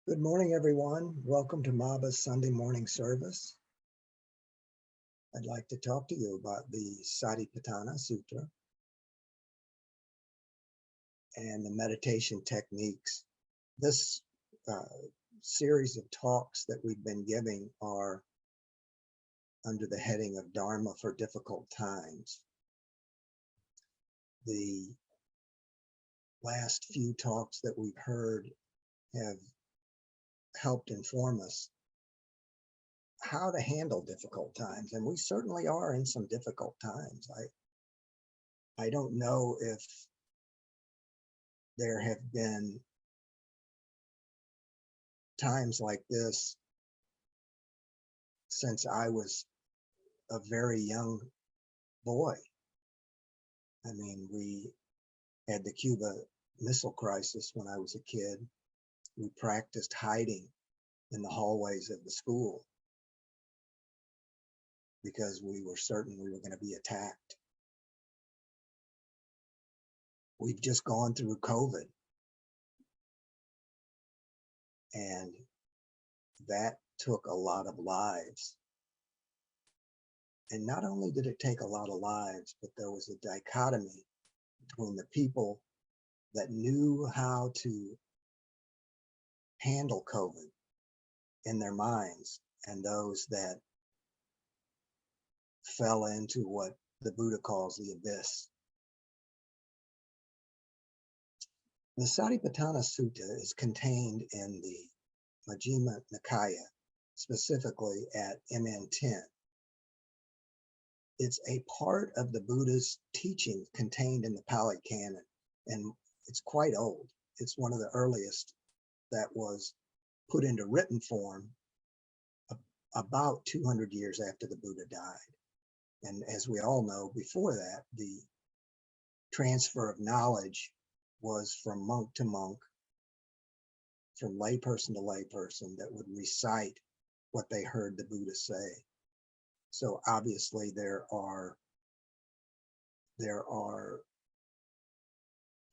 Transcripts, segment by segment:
Good morning, everyone. Welcome to MABA's Sunday morning service. I'd like to talk to you about the Sattipatthana Sutta and the meditation techniques. This series of talks that we've been giving are under the heading of Dharma for Difficult Times. The last few talks that we've heard have helped inform us how to handle difficult times, and we certainly are in some difficult times. I don't know if there have been times like this since I was a very young boy. I mean, we had the Cuba Missile Crisis when I was a kid. We practiced hiding in the hallways of the school because we were certain we were going to be attacked. We've just gone through COVID, and that took a lot of lives. And not only did it take a lot of lives, but there was a dichotomy between the people that knew how to handle COVID in their minds and those that fell into what the Buddha calls the abyss. The Sattipatthana Sutta is contained in the Majjhima Nikaya, specifically at MN 10. It's a part of the Buddha's teachings contained in the Pali Canon, and it's quite old. It's one of the earliest that was put into written form about 200 years after the Buddha died. And as we all know, before that, the transfer of knowledge was from monk to monk, from layperson to layperson, that would recite what they heard the Buddha say. So obviously there are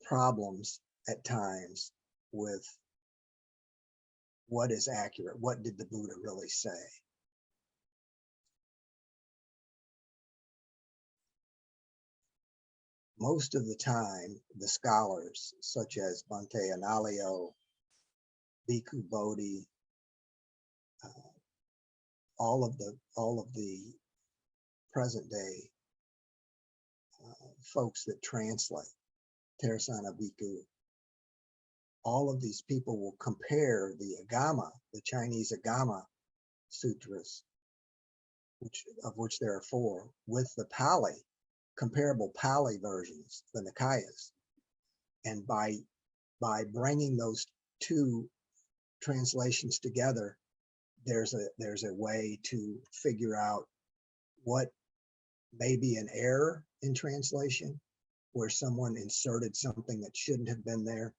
problems at times with what is accurate. What did the Buddha really say? Most of the time, the scholars, such as Bhante Analayo, Bhikkhu Bodhi, all of the present day folks that translate, Theravada Bhikkhu, all of these people will compare the Agama, the Chinese Agama sutras, of which there are 4, with the Pali, comparable Pali versions, the Nikayas. And by bringing those two translations together, there's a way to figure out what may be an error in translation, where someone inserted something that shouldn't have been there,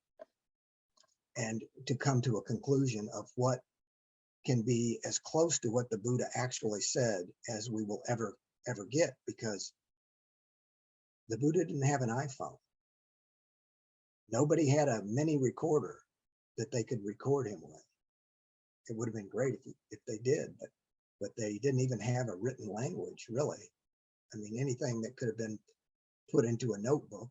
and to come to a conclusion of what can be as close to what the Buddha actually said as we will ever get, because the Buddha didn't have an iPhone. Nobody had a mini recorder that they could record him with. It would have been great if they did, but they didn't even have a written language, really. I mean, anything that could have been put into a notebook.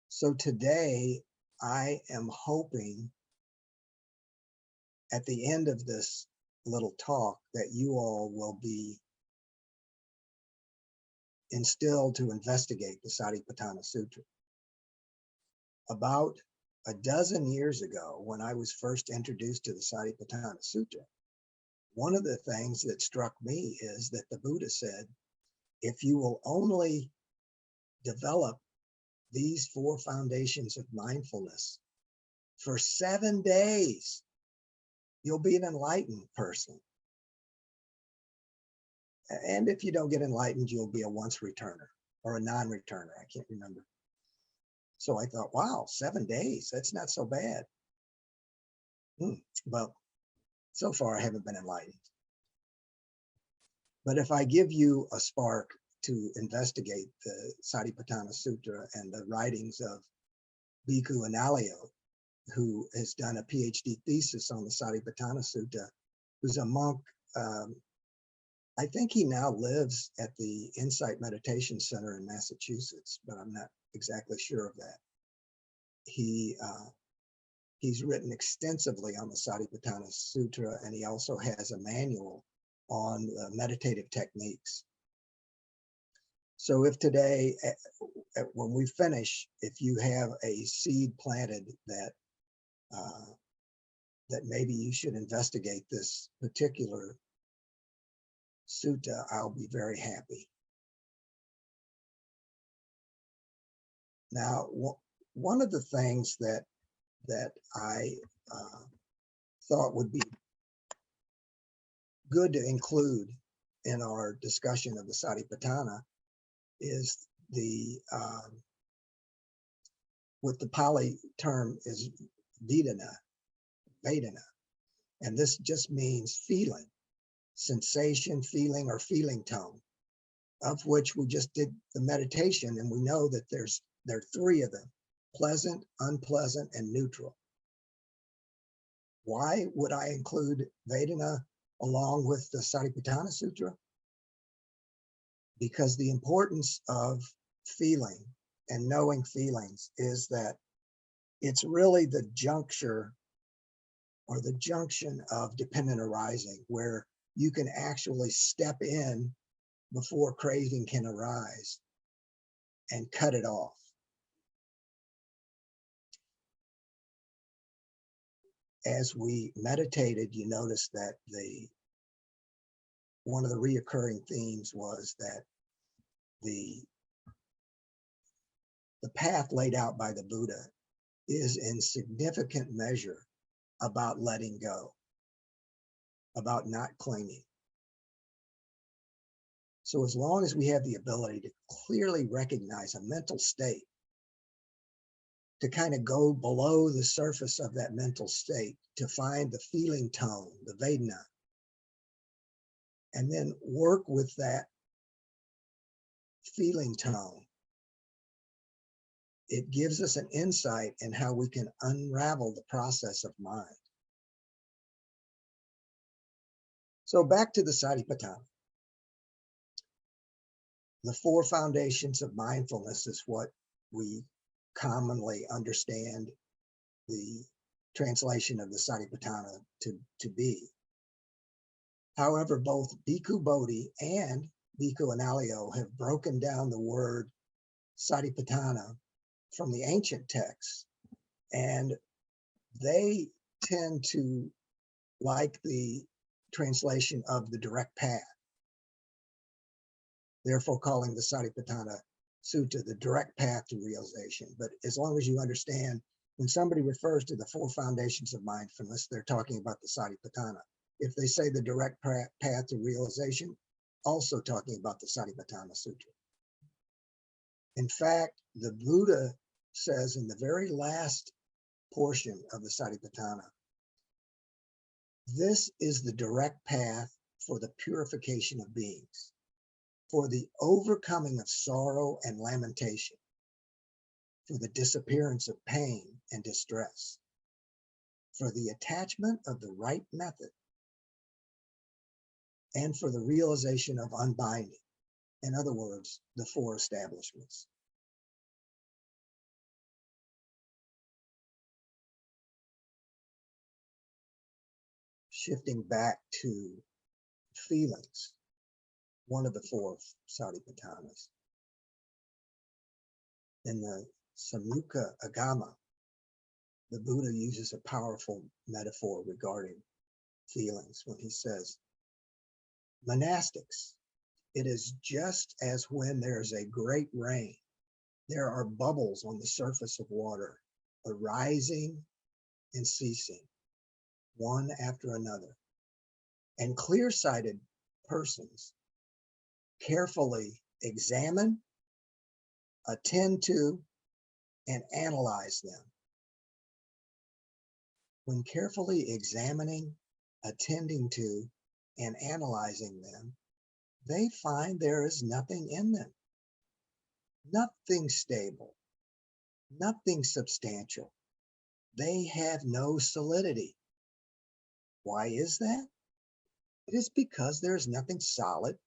So today, I am hoping at the end of this little talk that you all will be instilled to investigate the Sattipatthana Sutra. About a dozen years ago, when I was first introduced to the Sattipatthana Sutra, one of the things that struck me is that the Buddha said, if you will only develop these 4 foundations of mindfulness for 7 days, you'll be an enlightened person. And if you don't get enlightened, you'll be a once returner or a non-returner. I can't remember. So I thought, wow, 7 days, that's not so bad. Well, so far I haven't been enlightened. But if I give you a spark to investigate the Sattipatthana Sutra and the writings of Bhikkhu Analayo, who has done a PhD thesis on the Sattipatthana Sutta, who's a monk. I think he now lives at the Insight Meditation Center in Massachusetts, but I'm not exactly sure of that. He's written extensively on the Sattipatthana Sutra, and he also has a manual on meditative techniques. So if today, when we finish, if you have a seed planted that that maybe you should investigate this particular sutta, I'll be very happy. Now, one of the things that I thought would be good to include in our discussion of the Sattipatthana is what the Pali term is Vedana, and this just means feeling, sensation, feeling, or feeling tone, of which we just did the meditation, and we know that there are three of them: pleasant, unpleasant, and neutral. Why would I include Vedana along with the Sattipatthana Sutra? Because the importance of feeling and knowing feelings is that it's really the juncture or the junction of dependent arising, where you can actually step in before craving can arise and cut it off. As we meditated, you notice that one of the reoccurring themes was that the path laid out by the Buddha is in significant measure about letting go, about not clinging. So as long as we have the ability to clearly recognize a mental state, to kind of go below the surface of that mental state to find the feeling tone, the Vedana, and then work with that feeling tone, it gives us an insight in how we can unravel the process of mind. So back to the Sattipatthana. The four foundations of mindfulness is what we commonly understand the translation of the Sattipatthana to be. However, both Bhikkhu Bodhi and Bhikkhu Analayo have broken down the word Sattipatthana from the ancient texts, and they tend to like the translation of the direct path, therefore calling the Sattipatthana Sutta the direct path to realization. But as long as you understand, when somebody refers to the four foundations of mindfulness, they're talking about the Sattipatthana. If they say the direct path to realization, also talking about the Sattipatthana Sutra. In fact, the Buddha says in the very last portion of the Sattipatthana, this is the direct path for the purification of beings, for the overcoming of sorrow and lamentation, for the disappearance of pain and distress, for the attachment of the right method, and for the realization of unbinding. In other words, the four establishments. Shifting back to feelings, one of the four Satipatthanas. In the Samyukta Agama, the Buddha uses a powerful metaphor regarding feelings when he says, monastics, it is just as when there's a great rain, there are bubbles on the surface of water, arising and ceasing, one after another. And clear-sighted persons carefully examine, attend to, and analyze them. When carefully examining, attending to, and analyzing them, they find there is nothing in them, nothing stable, nothing substantial, They have no solidity. Why is that? It is because there is nothing solid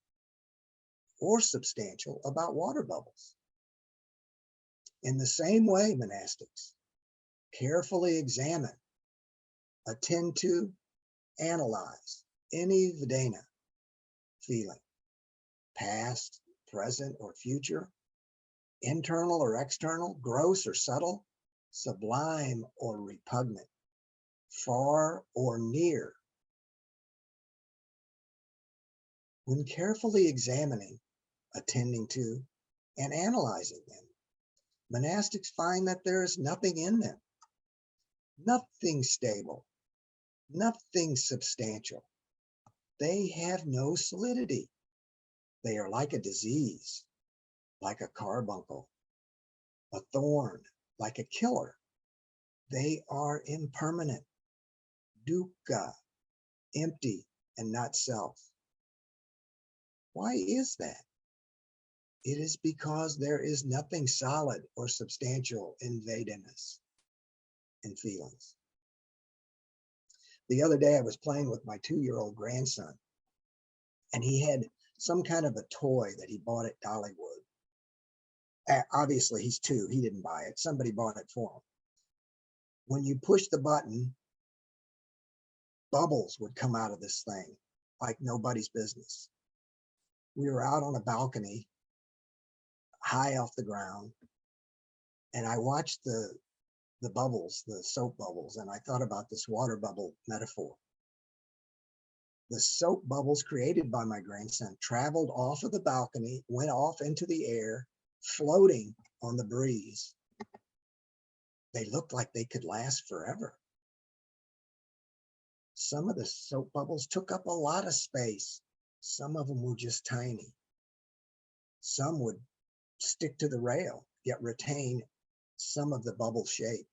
or substantial about water bubbles. In the same way, monastics, carefully examine, attend to, analyze any Vedana feeling, past, present, or future, internal or external, gross or subtle, sublime or repugnant, far or near. When carefully examining, attending to, and analyzing them, monastics find that there is nothing in them, nothing stable, nothing substantial. They have no solidity. They are like a disease, like a carbuncle, a thorn, like a killer. They are impermanent, dukkha, empty, and not self. Why is that? It is because there is nothing solid or substantial in Vedanas and feelings. The other day I was playing with my 2-year-old grandson, and he had some kind of a toy that he bought at Dollywood. Obviously he's 2, he didn't buy it, somebody bought it for him. When you push the button, bubbles would come out of this thing like nobody's business. We were out on a balcony, high off the ground, and I watched the bubbles, the soap bubbles, and I thought about this water bubble metaphor. The soap bubbles created by my grandson traveled off of the balcony, went off into the air, floating on the breeze. They looked like they could last forever. Some of the soap bubbles took up a lot of space. Some of them were just tiny. Some would stick to the rail, yet retain some of the bubble shape.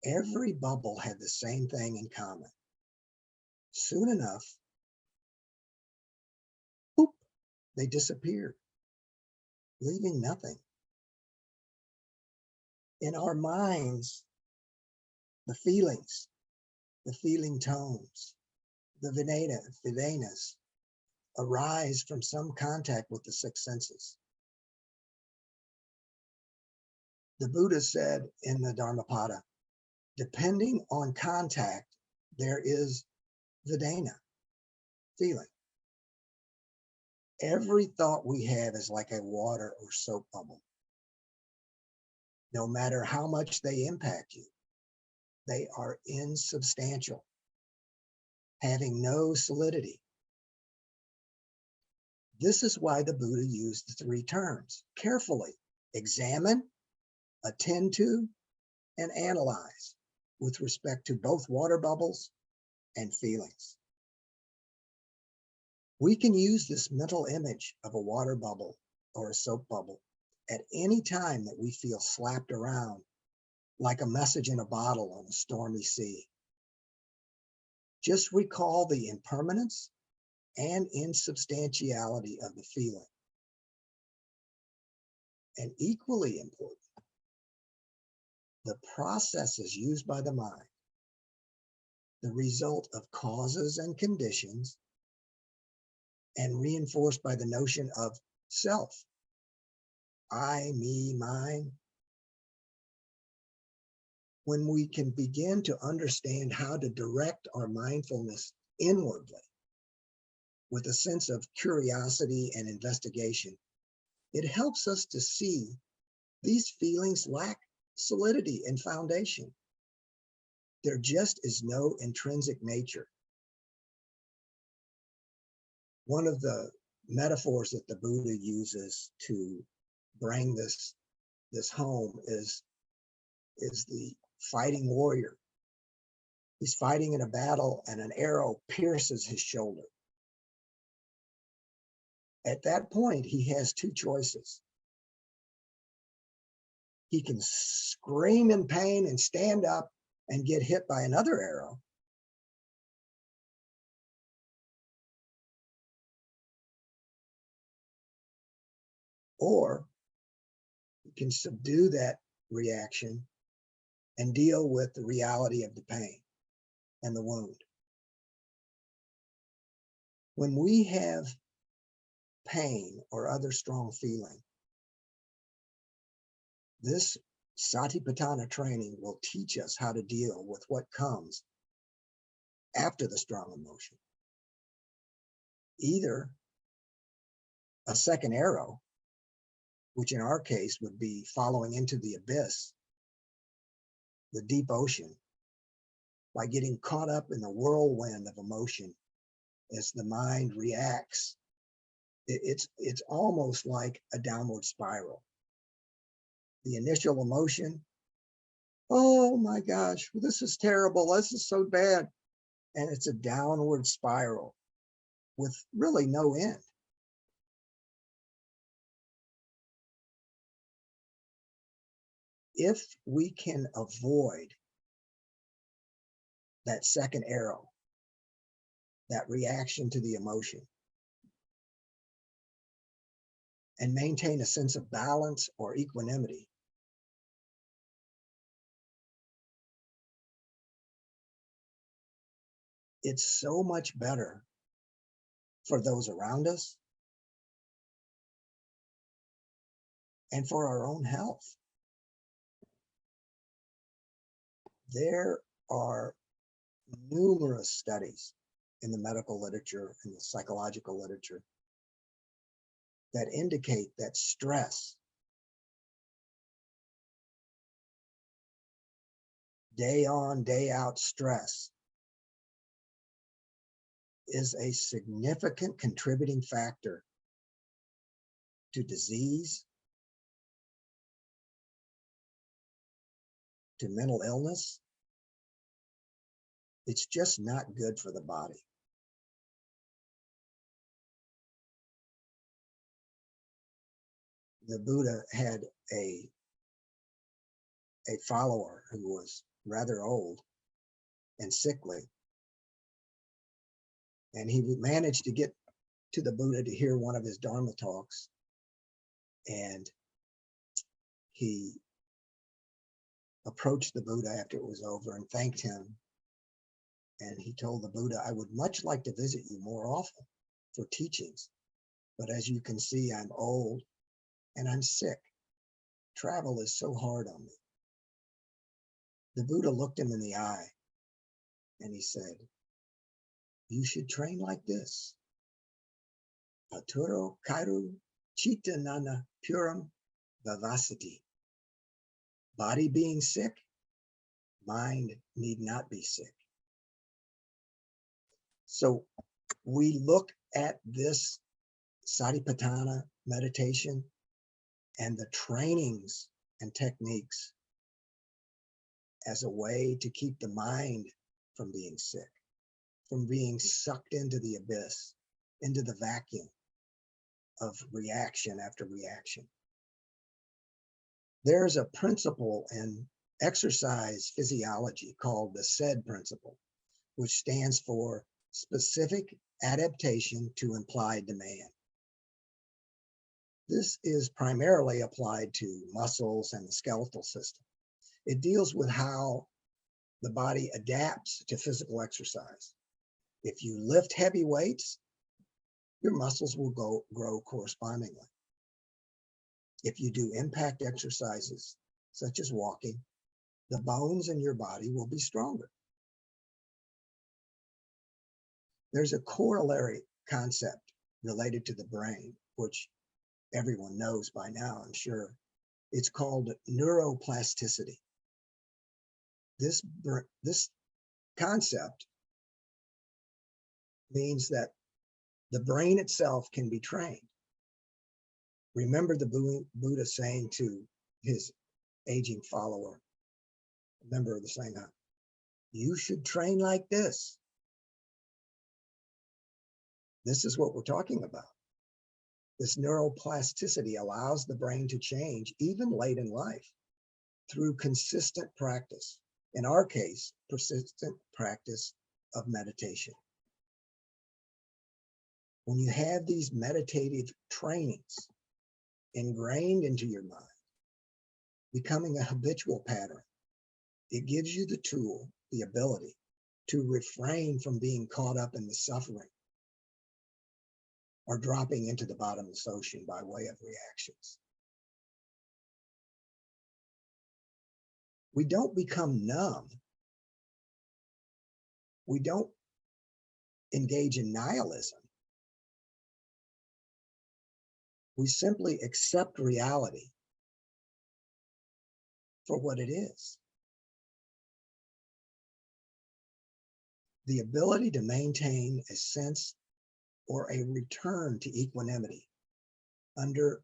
Every bubble had the same thing in common. Soon enough, boop, they disappeared, leaving nothing. In our minds, the feelings, the feeling tones, the Vedanas arise from some contact with the 6 senses. The Buddha said in the Dharmapada, depending on contact, there is Vedana, feeling. Every thought we have is like a water or soap bubble. No matter how much they impact you, they are insubstantial, having no solidity. This is why the Buddha used the 3 terms: carefully examine, attend to, and analyze with respect to both water bubbles and feelings. We can use this mental image of a water bubble or a soap bubble at any time that we feel slapped around like a message in a bottle on a stormy sea. Just recall the impermanence and insubstantiality of the feeling. And equally important, the processes used by the mind, the result of causes and conditions, and reinforced by the notion of self, I, me, mine. When we can begin to understand how to direct our mindfulness inwardly with a sense of curiosity and investigation, it helps us to see these feelings lack solidity and foundation. There just is no intrinsic nature. One of the metaphors that the Buddha uses to bring this home is the fighting warrior. He's fighting in a battle and an arrow pierces his shoulder. At that point, he has 2 choices. He can scream in pain and stand up and get hit by another arrow, or he can subdue that reaction and deal with the reality of the pain and the wound. When we have pain or other strong feeling, this Sattipatthana training will teach us how to deal with what comes after the strong emotion. Either a second arrow, which in our case would be following into the abyss, the deep ocean, by getting caught up in the whirlwind of emotion as the mind reacts. It's almost like a downward spiral. The initial emotion, oh my gosh, this is terrible, this is so bad. And it's a downward spiral with really no end. If we can avoid that second arrow, that reaction to the emotion, and maintain a sense of balance or equanimity, it's so much better for those around us and for our own health. There are numerous studies in the medical literature and the psychological literature that indicate that stress, day on, day out stress, is a significant contributing factor to disease, to mental illness. It's just not good for the body. The Buddha had a follower who was rather old and sickly. And he managed to get to the Buddha to hear one of his Dharma talks. And he approached the Buddha after it was over and thanked him. And he told the Buddha, I would much like to visit you more often for teachings. But as you can see, I'm old and I'm sick. Travel is so hard on me. The Buddha looked him in the eye and he said, you should train like this. Paturo kairu chitta nana puram vivacity. Body being sick, mind need not be sick. So we look at this Sattipatthana meditation and the trainings and techniques as a way to keep the mind from being sick, from being sucked into the abyss, into the vacuum of reaction after reaction. There's a principle in exercise physiology called the SAID principle, which stands for specific adaptation to implied demand. This is primarily applied to muscles and the skeletal system. It deals with how the body adapts to physical exercise. If you lift heavy weights, your muscles will grow correspondingly. If you do impact exercises, such as walking, the bones in your body will be stronger. There's a corollary concept related to the brain, which everyone knows by now, I'm sure. It's called neuroplasticity. This concept means that the brain itself can be trained. Remember the Buddha saying to his aging follower, a member of the Sangha, you should train like this. This is what we're talking about. This neuroplasticity allows the brain to change even late in life through consistent practice. In our case, persistent practice of meditation. When you have these meditative trainings ingrained into your mind, becoming a habitual pattern, It gives you the tool, the ability to refrain from being caught up in the suffering or dropping into the bottomless ocean by way of reactions. We don't become numb. We don't engage in nihilism. We simply accept reality for what it is. The ability to maintain a sense or a return to equanimity under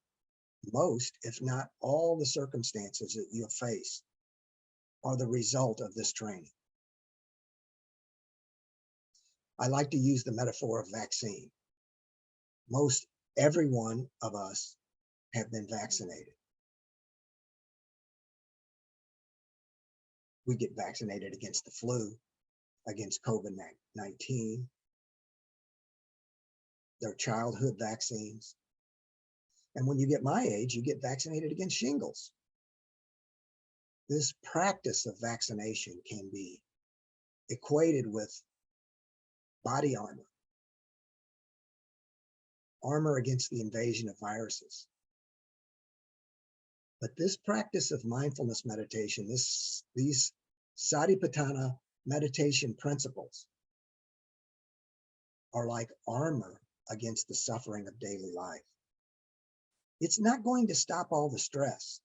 most, if not all, the circumstances that you'll face are the result of this training. I like to use the metaphor of vaccine. Most every one of us have been vaccinated. We get vaccinated against the flu, against COVID-19. They're childhood vaccines. And when you get my age, you get vaccinated against shingles. This practice of vaccination can be equated with body armor, armor against the invasion of viruses. But this practice of mindfulness meditation, these Sattipatthana meditation principles are like armor against the suffering of daily life. It's not going to stop all the stress,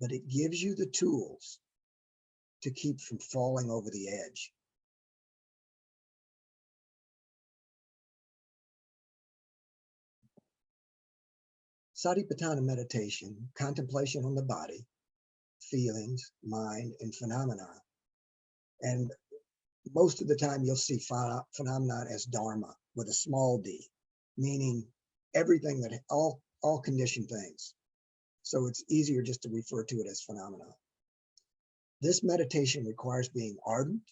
but it gives you the tools to keep from falling over the edge. Sattipatthana meditation, contemplation on the body, feelings, mind, and phenomena. And most of the time you'll see phenomena as Dharma with a small d, meaning everything that all conditioned things. So it's easier just to refer to it as phenomena. This meditation requires being ardent,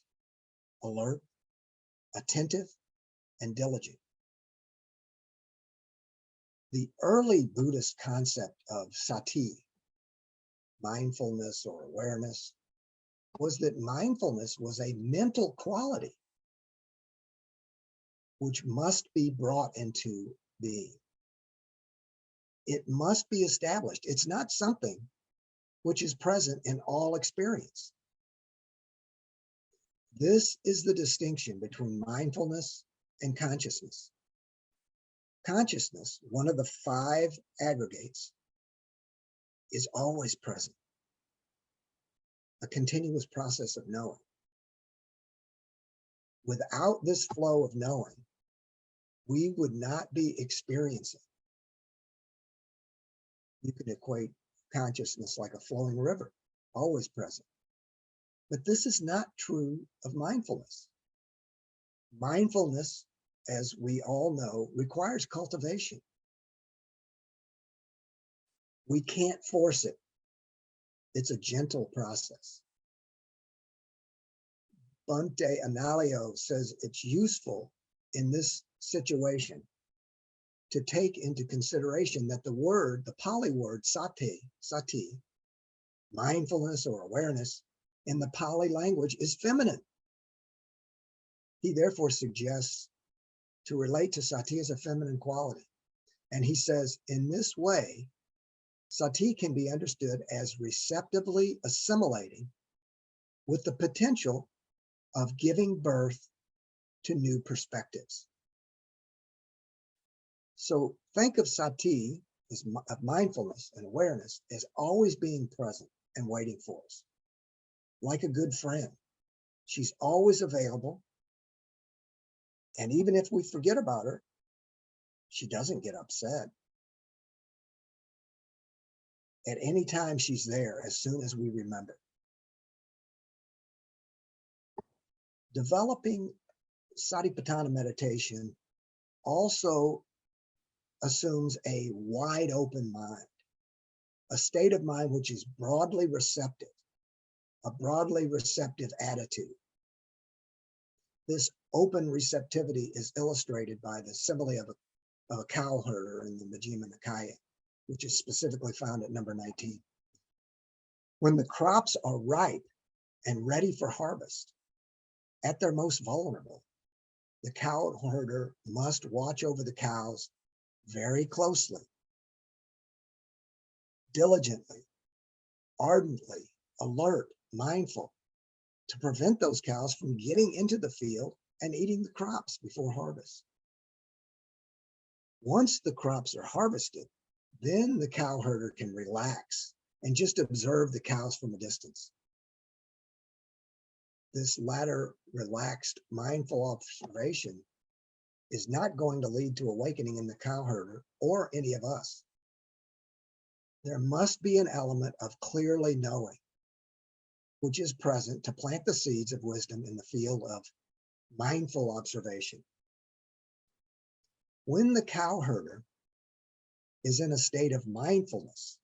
alert, attentive, and diligent. The early Buddhist concept of sati, mindfulness or awareness, was that mindfulness was a mental quality which must be brought into being. It must be established. It's not something which is present in all experience. This is the distinction between mindfulness and consciousness. Consciousness, one of the 5 aggregates, is always present, a continuous process of knowing. Without this flow of knowing, we would not be experiencing. You can equate consciousness like a flowing river, always present. But this is not true of mindfulness. Mindfulness, as we all know, requires cultivation. We can't force it. It's a gentle process. Bhante Analayo says it's useful in this situation to take into consideration that the Pali word sati, mindfulness or awareness, in the Pali language is feminine. He therefore suggests to relate to sati as a feminine quality. And he says, in this way, sati can be understood as receptively assimilating with the potential of giving birth to new perspectives. So think of sati, of mindfulness and awareness, as always being present and waiting for us, like a good friend. She's always available. And even if we forget about her, she doesn't get upset. At any time, she's there as soon as we remember. Developing Sattipatthana meditation also assumes a wide open mind, a state of mind which is broadly receptive, a broadly receptive attitude. This open receptivity is illustrated by the simile of a cow herder in the Majjhima Nikaya, which is specifically found at number 19. When the crops are ripe and ready for harvest, at their most vulnerable, the cow herder must watch over the cows very closely, diligently, ardently, alert, mindful, to prevent those cows from getting into the field and eating the crops before harvest. Once the crops are harvested, then the cow herder can relax and just observe the cows from a distance. This latter relaxed, mindful observation is not going to lead to awakening in the cow herder or any of us. There must be an element of clearly knowing, which is present to plant the seeds of wisdom in the field of mindful observation. When the cow herder is in a state of mindfulness,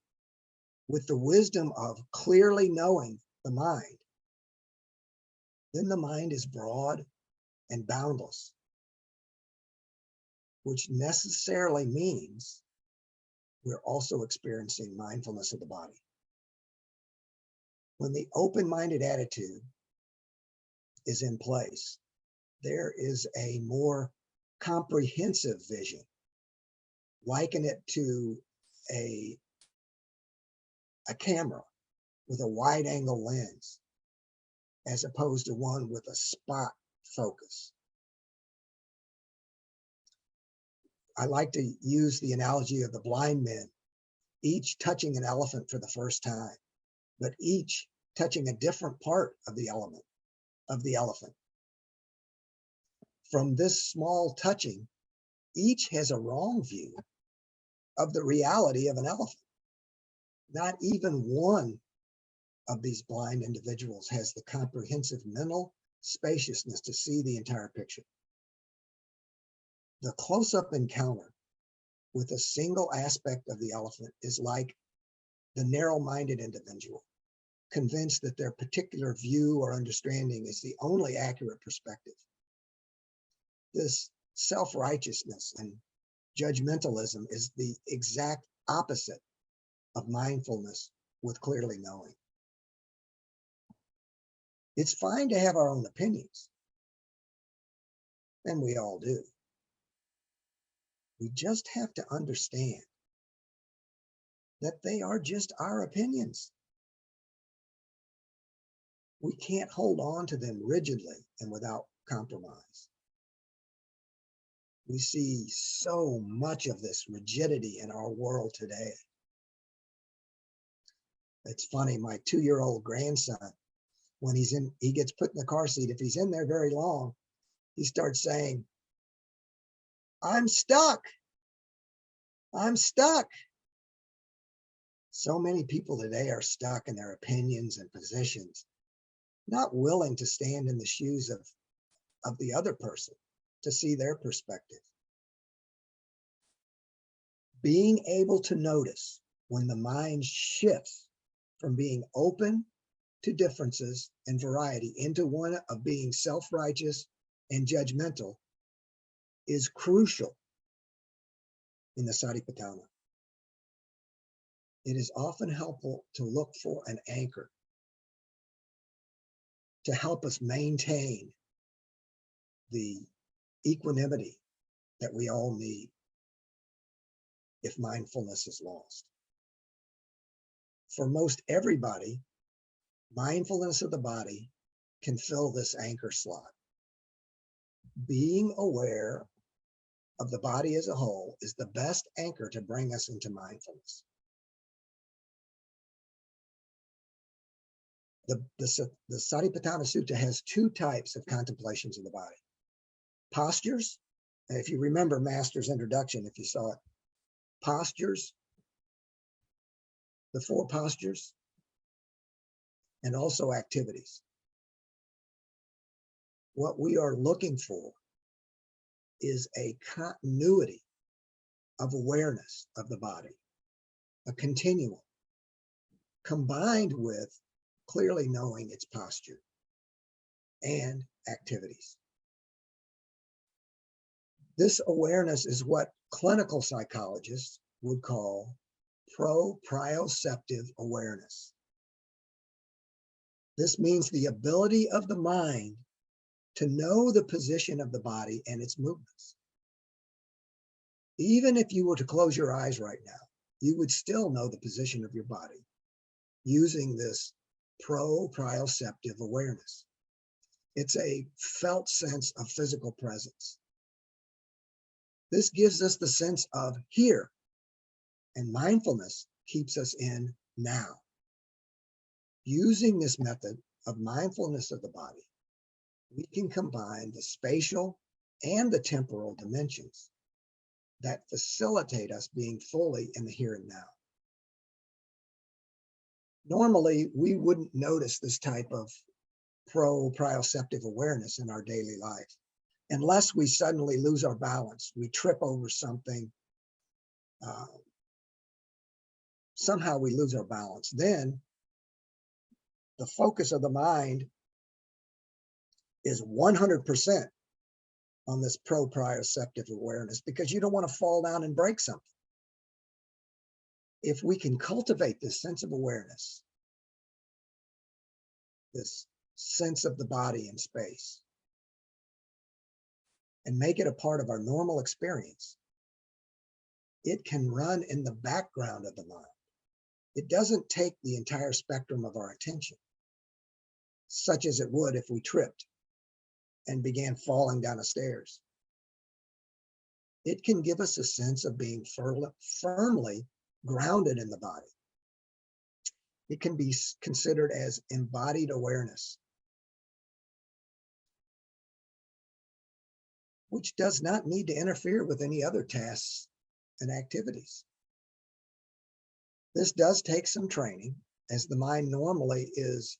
with the wisdom of clearly knowing the mind, then the mind is broad and boundless, which necessarily means we're also experiencing mindfulness of the body. When the open-minded attitude is in place, there is a more comprehensive vision. Liken it to a camera with a wide angle lens, as opposed to one with a spot focus. I like to use the analogy of the blind men, each touching an elephant for the first time, but each touching a different part of the elephant. From this small touching, each has a wrong view of the reality of an elephant. Not even one of these blind individuals has the comprehensive mental spaciousness to see the entire picture. The close-up encounter with a single aspect of the elephant is like the narrow-minded individual, convinced that their particular view or understanding is the only accurate perspective. This self-righteousness and judgmentalism is the exact opposite of mindfulness with clearly knowing. It's fine to have our own opinions, and we all do. We just have to understand that they are just our opinions. We can't hold on to them rigidly and without compromise. We see so much of this rigidity in our world today. It's funny, my 2-year-old grandson, when he gets put in the car seat, if he's in there very long, he starts saying, "I'm stuck. I'm stuck." So many people today are stuck in their opinions and positions, not willing to stand in the shoes of the other person to see their perspective. Being able to notice when the mind shifts from being open to differences and variety into one of being self-righteous and judgmental is crucial in the Sattipatthana. It is often helpful to look for an anchor to help us maintain the equanimity that we all need if mindfulness is lost. For most everybody, mindfulness of the body can fill this anchor slot. Being aware of the body as a whole is the best anchor to bring us into mindfulness. The Sattipatthana Sutta has 2 types of contemplations of the body. Postures, and if you remember Master's introduction, if you saw it, postures, the 4 postures, and also activities. What we are looking for is a continuity of awareness of the body, a continuum, combined with clearly knowing its posture and activities. This awareness is what clinical psychologists would call proprioceptive awareness. This means the ability of the mind to know the position of the body and its movements. Even if you were to close your eyes right now, you would still know the position of your body using this proprioceptive awareness. It's a felt sense of physical presence. This gives us the sense of here, and mindfulness keeps us in now. Using this method of mindfulness of the body, we can combine the spatial and the temporal dimensions that facilitate us being fully in the here and now. Normally, we wouldn't notice this type of proprioceptive awareness in our daily life unless we suddenly lose our balance. We trip over something. Somehow we lose our balance. Then the focus of the mind is 100% on this proprioceptive awareness because you don't want to fall down and break something. If we can cultivate this sense of awareness, this sense of the body in space, and make it a part of our normal experience, it can run in the background of the mind. It doesn't take the entire spectrum of our attention, such as it would if we tripped and began falling down the stairs. It can give us a sense of being firmly grounded in the body. It can be considered as embodied awareness, which does not need to interfere with any other tasks and activities. This does take some training, as the mind normally is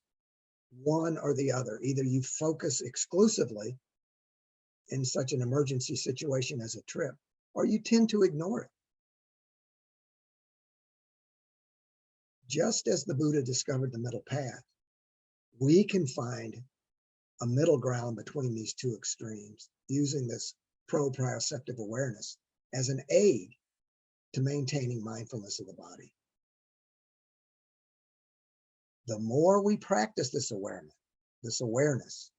one or the other. Either you focus exclusively in such an emergency situation as a trip, or you tend to ignore it. Just as the Buddha discovered the middle path, we can find a middle ground between these two extremes using this proprioceptive awareness as an aid to maintaining mindfulness of the body. The more we practice this awareness,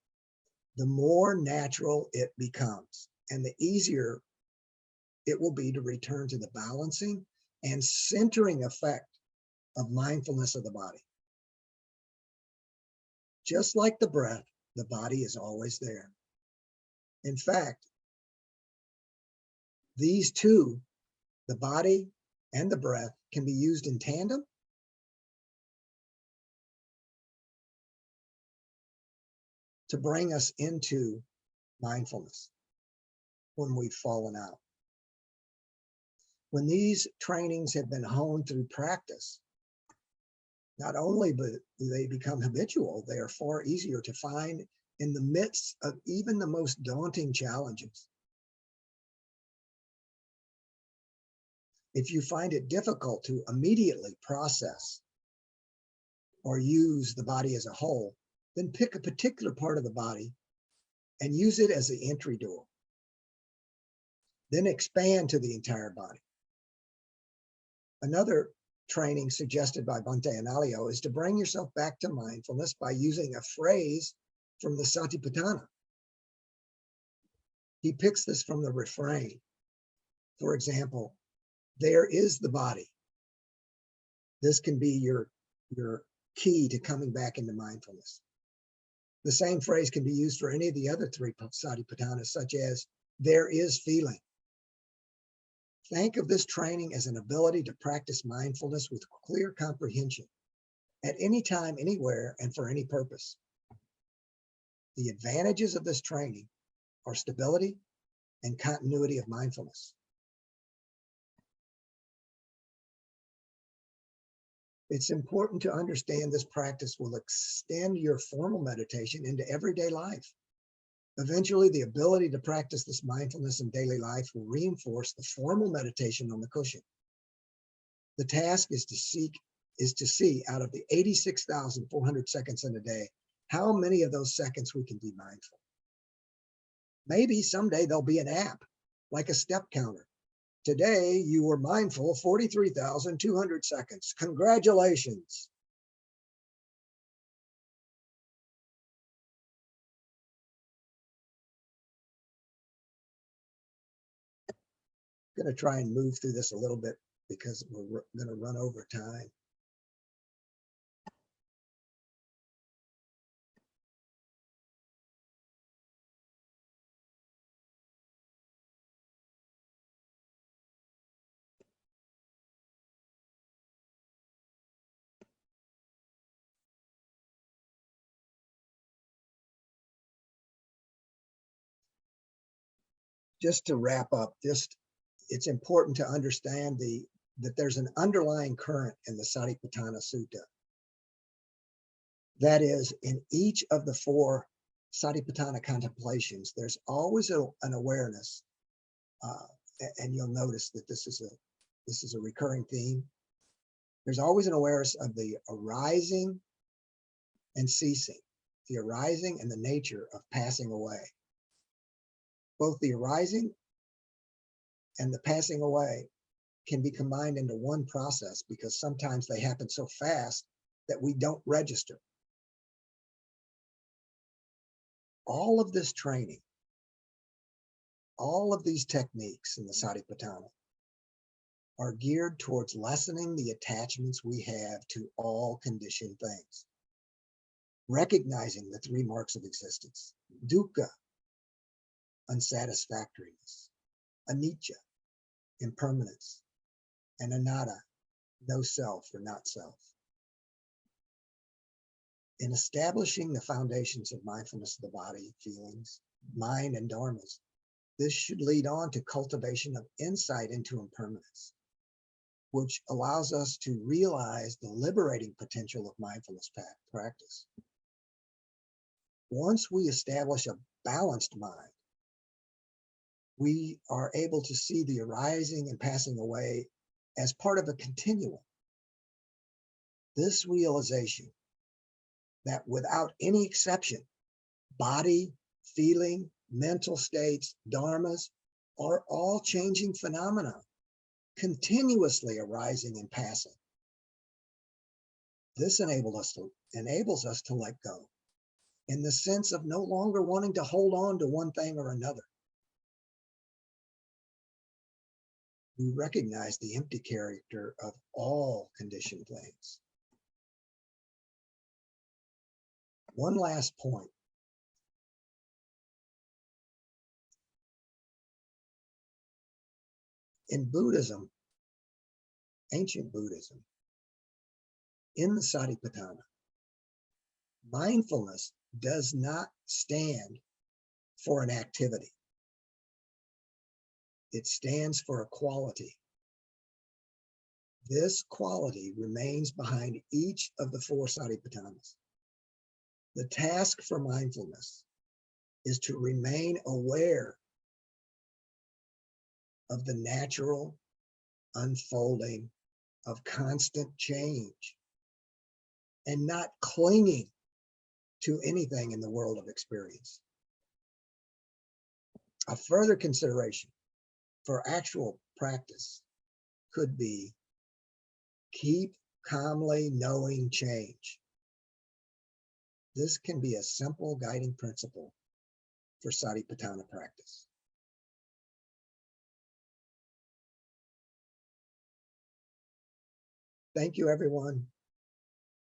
the more natural it becomes, and the easier it will be to return to the balancing and centering effect of mindfulness of the body. Just like the breath, the body is always there. In fact, these two, the body and the breath, can be used in tandem to bring us into mindfulness when we've fallen out. When these trainings have been honed through practice, not only do they become habitual, they are far easier to find in the midst of even the most daunting challenges. If you find it difficult to immediately process or use the body as a whole, then pick a particular part of the body and use it as the entry door. Then expand to the entire body. Another training suggested by Bhante Analayo is to bring yourself back to mindfulness by using a phrase from the Sattipatthana. He picks this from the refrain. For example, there is the body. This can be your key to coming back into mindfulness. The same phrase can be used for any of the other three Satipatthanas, such as there is feeling. Think of this training as an ability to practice mindfulness with clear comprehension at any time, anywhere, and for any purpose. The advantages of this training are stability and continuity of mindfulness. It's important to understand this practice will extend your formal meditation into everyday life. Eventually, the ability to practice this mindfulness in daily life will reinforce the formal meditation on the cushion. The task is to see out of the 86,400 seconds in a day, how many of those seconds we can be mindful. Maybe someday there'll be an app, like a step counter. Today, you were mindful 43,200 seconds. Congratulations. I'm going to try and move through this a little bit because we're going to run over time. Just to wrap up, it's important to understand that there's an underlying current in the Sattipatthana Sutta. That is, in each of the 4 Sattipatthana contemplations, there's always an awareness, and you'll notice that this is a recurring theme. There's always an awareness of the arising and ceasing, the arising and the nature of passing away. Both the arising and the passing away can be combined into one process because sometimes they happen so fast that we don't register. All of this training, all of these techniques in the Sattipatthana are geared towards lessening the attachments we have to all conditioned things, recognizing the 3 marks of existence: dukkha, unsatisfactoriness; anicca, impermanence; and anatta, no self or not self. In establishing the foundations of mindfulness of the body, feelings, mind, and dharmas, this should lead on to cultivation of insight into impermanence, which allows us to realize the liberating potential of mindfulness practice. Once we establish a balanced mind, we are able to see the arising and passing away as part of a continuum. This realization that without any exception, body, feeling, mental states, dharmas are all changing phenomena, continuously arising and passing. This enables us to let go, in the sense of no longer wanting to hold on to one thing or another. We recognize the empty character of all conditioned things. One last point. In Buddhism, ancient Buddhism, in the Sattipatthana, mindfulness does not stand for an activity. It stands for a quality. This quality remains behind each of the 4 Sattipatthana's. The task for mindfulness is to remain aware of the natural unfolding of constant change and not clinging to anything in the world of experience. A further consideration for actual practice could be keep calmly knowing change. This can be a simple guiding principle for Sattipatthana practice. Thank you, everyone.